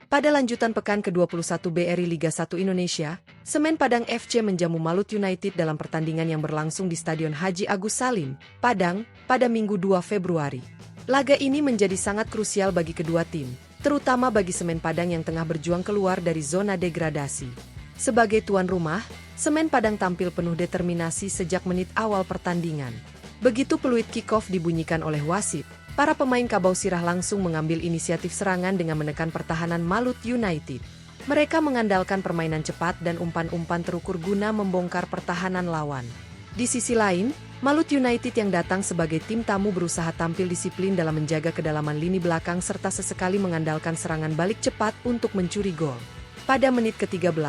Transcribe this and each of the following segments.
Pada lanjutan pekan ke-21 BRI Liga 1 Indonesia, Semen Padang FC menjamu Malut United dalam pertandingan yang berlangsung di Stadion Haji Agus Salim, Padang, pada Minggu 2 Februari. Laga ini menjadi sangat krusial bagi kedua tim, terutama bagi Semen Padang yang tengah berjuang keluar dari zona degradasi. Sebagai tuan rumah, Semen Padang tampil penuh determinasi sejak menit awal pertandingan. Begitu peluit kick-off dibunyikan oleh wasit, para pemain Kabau Sirah langsung mengambil inisiatif serangan dengan menekan pertahanan Malut United. Mereka mengandalkan permainan cepat dan umpan-umpan terukur guna membongkar pertahanan lawan. Di sisi lain, Malut United yang datang sebagai tim tamu berusaha tampil disiplin dalam menjaga kedalaman lini belakang serta sesekali mengandalkan serangan balik cepat untuk mencuri gol. Pada menit ke-13,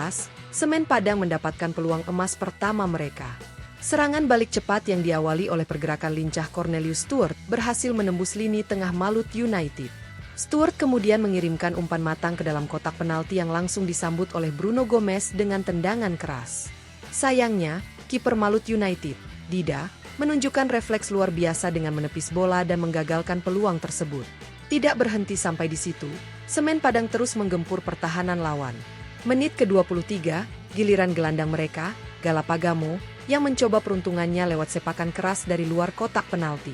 Semen Padang mendapatkan peluang emas pertama mereka. Serangan balik cepat yang diawali oleh pergerakan lincah Cornelius Stuart berhasil menembus lini tengah Malut United. Stuart kemudian mengirimkan umpan matang ke dalam kotak penalti yang langsung disambut oleh Bruno Gomez dengan tendangan keras. Sayangnya, kiper Malut United, Dida, menunjukkan refleks luar biasa dengan menepis bola dan menggagalkan peluang tersebut. Tidak berhenti sampai di situ, Semen Padang terus menggempur pertahanan lawan. Menit ke-23, giliran gelandang mereka, Galapagamo, yang mencoba peruntungannya lewat sepakan keras dari luar kotak penalti.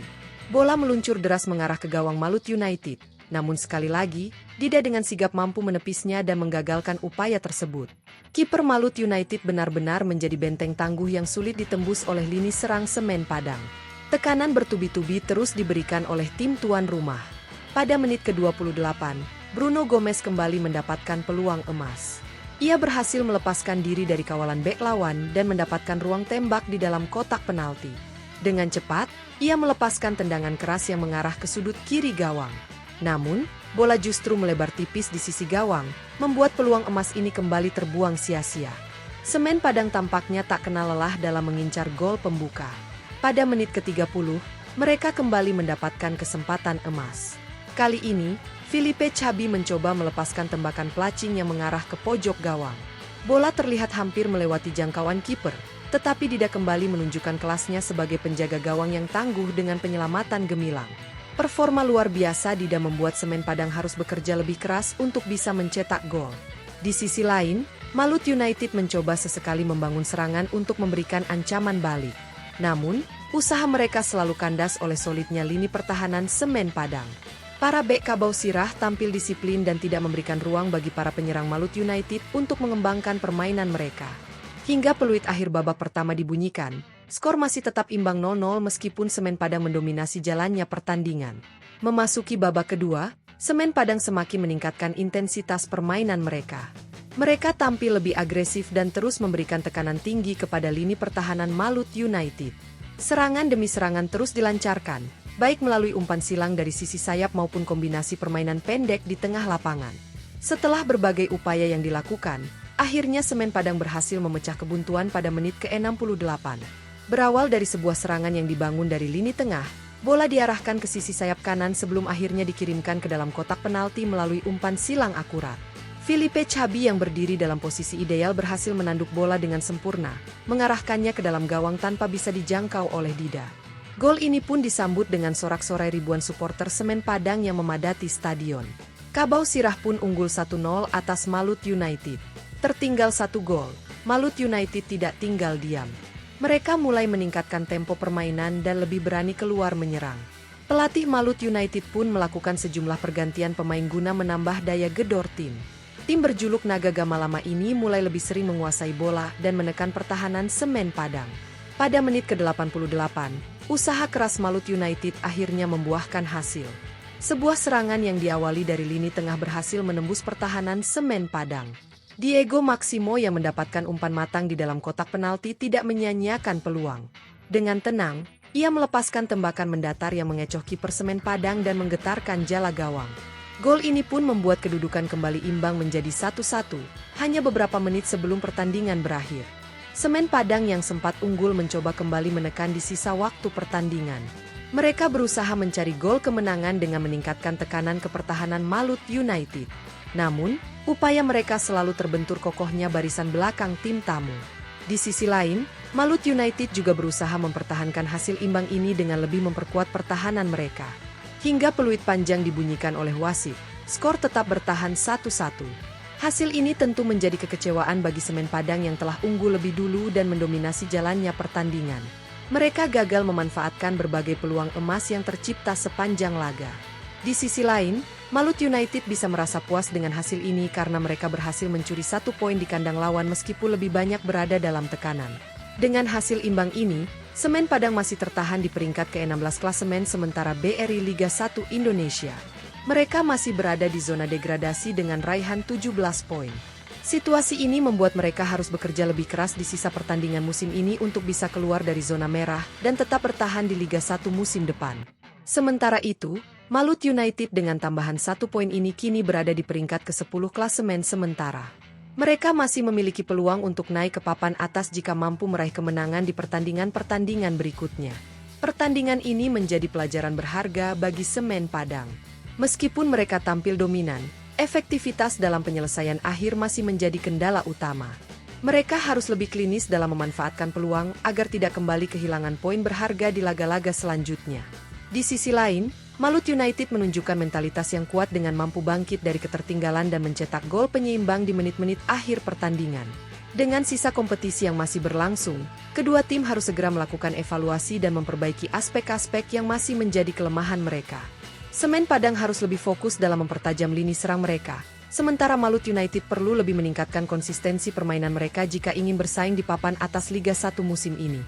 Bola meluncur deras mengarah ke gawang Malut United, namun sekali lagi, Dida dengan sigap mampu menepisnya dan menggagalkan upaya tersebut. Kiper Malut United benar-benar menjadi benteng tangguh yang sulit ditembus oleh lini serang Semen Padang. Tekanan bertubi-tubi terus diberikan oleh tim tuan rumah. Pada menit ke-28, Bruno Gomez kembali mendapatkan peluang emas. Ia berhasil melepaskan diri dari kawalan bek lawan dan mendapatkan ruang tembak di dalam kotak penalti. Dengan cepat, ia melepaskan tendangan keras yang mengarah ke sudut kiri gawang. Namun, bola justru melebar tipis di sisi gawang, membuat peluang emas ini kembali terbuang sia-sia. Semen Padang tampaknya tak kenal lelah dalam mengincar gol pembuka. Pada menit ke-30, mereka kembali mendapatkan kesempatan emas. Kali ini, Filipe Chabi mencoba melepaskan tembakan pelacing yang mengarah ke pojok gawang. Bola terlihat hampir melewati jangkauan kiper, tetapi Dida kembali menunjukkan kelasnya sebagai penjaga gawang yang tangguh dengan penyelamatan gemilang. Performa luar biasa Dida membuat Semen Padang harus bekerja lebih keras untuk bisa mencetak gol. Di sisi lain, Malut United mencoba sesekali membangun serangan untuk memberikan ancaman balik. Namun, usaha mereka selalu kandas oleh solidnya lini pertahanan Semen Padang. Para bek Kabau Sirah tampil disiplin dan tidak memberikan ruang bagi para penyerang Malut United untuk mengembangkan permainan mereka. Hingga peluit akhir babak pertama dibunyikan, skor masih tetap imbang 0-0 meskipun Semen Padang mendominasi jalannya pertandingan. Memasuki babak kedua, Semen Padang semakin meningkatkan intensitas permainan mereka. Mereka tampil lebih agresif dan terus memberikan tekanan tinggi kepada lini pertahanan Malut United. Serangan demi serangan terus dilancarkan, baik melalui umpan silang dari sisi sayap maupun kombinasi permainan pendek di tengah lapangan. Setelah berbagai upaya yang dilakukan, akhirnya Semen Padang berhasil memecah kebuntuan pada menit ke-68. Berawal dari sebuah serangan yang dibangun dari lini tengah, bola diarahkan ke sisi sayap kanan sebelum akhirnya dikirimkan ke dalam kotak penalti melalui umpan silang akurat. Filipe Chabi yang berdiri dalam posisi ideal berhasil menanduk bola dengan sempurna, mengarahkannya ke dalam gawang tanpa bisa dijangkau oleh Dida. Gol ini pun disambut dengan sorak-sorai ribuan supporter Semen Padang yang memadati stadion. Kabau Sirah pun unggul 1-0 atas Malut United. Tertinggal 1 gol, Malut United tidak tinggal diam. Mereka mulai meningkatkan tempo permainan dan lebih berani keluar menyerang. Pelatih Malut United pun melakukan sejumlah pergantian pemain guna menambah daya gedor tim. Tim berjuluk Naga Gamalama ini mulai lebih sering menguasai bola dan menekan pertahanan Semen Padang. Pada menit ke-88, usaha keras Malut United akhirnya membuahkan hasil. Sebuah serangan yang diawali dari lini tengah berhasil menembus pertahanan Semen Padang. Diego Maximo yang mendapatkan umpan matang di dalam kotak penalti tidak menyia-nyiakan peluang. Dengan tenang, ia melepaskan tembakan mendatar yang mengecoh kiper Semen Padang dan menggetarkan jala gawang. Gol ini pun membuat kedudukan kembali imbang menjadi 1-1, hanya beberapa menit sebelum pertandingan berakhir. Semen Padang yang sempat unggul mencoba kembali menekan di sisa waktu pertandingan. Mereka berusaha mencari gol kemenangan dengan meningkatkan tekanan ke pertahanan Malut United. Namun, upaya mereka selalu terbentur kokohnya barisan belakang tim tamu. Di sisi lain, Malut United juga berusaha mempertahankan hasil imbang ini dengan lebih memperkuat pertahanan mereka. Hingga peluit panjang dibunyikan oleh wasit, skor tetap bertahan 1-1. Hasil ini tentu menjadi kekecewaan bagi Semen Padang yang telah unggul lebih dulu dan mendominasi jalannya pertandingan. Mereka gagal memanfaatkan berbagai peluang emas yang tercipta sepanjang laga. Di sisi lain, Malut United bisa merasa puas dengan hasil ini karena mereka berhasil mencuri 1 poin di kandang lawan meskipun lebih banyak berada dalam tekanan. Dengan hasil imbang ini, Semen Padang masih tertahan di peringkat ke-16 klasemen sementara BRI Liga 1 Indonesia. Mereka masih berada di zona degradasi dengan raihan 17 poin. Situasi ini membuat mereka harus bekerja lebih keras di sisa pertandingan musim ini untuk bisa keluar dari zona merah dan tetap bertahan di Liga 1 musim depan. Sementara itu, Malut United dengan tambahan 1 poin ini kini berada di peringkat ke-10 klasemen sementara. Mereka masih memiliki peluang untuk naik ke papan atas jika mampu meraih kemenangan di pertandingan-pertandingan berikutnya. Pertandingan ini menjadi pelajaran berharga bagi Semen Padang. Meskipun mereka tampil dominan, efektivitas dalam penyelesaian akhir masih menjadi kendala utama. Mereka harus lebih klinis dalam memanfaatkan peluang agar tidak kembali kehilangan poin berharga di laga-laga selanjutnya. Di sisi lain, Malut United menunjukkan mentalitas yang kuat dengan mampu bangkit dari ketertinggalan dan mencetak gol penyeimbang di menit-menit akhir pertandingan. Dengan sisa kompetisi yang masih berlangsung, kedua tim harus segera melakukan evaluasi dan memperbaiki aspek-aspek yang masih menjadi kelemahan mereka. Semen Padang harus lebih fokus dalam mempertajam lini serang mereka, sementara Malut United perlu lebih meningkatkan konsistensi permainan mereka jika ingin bersaing di papan atas Liga 1 musim ini.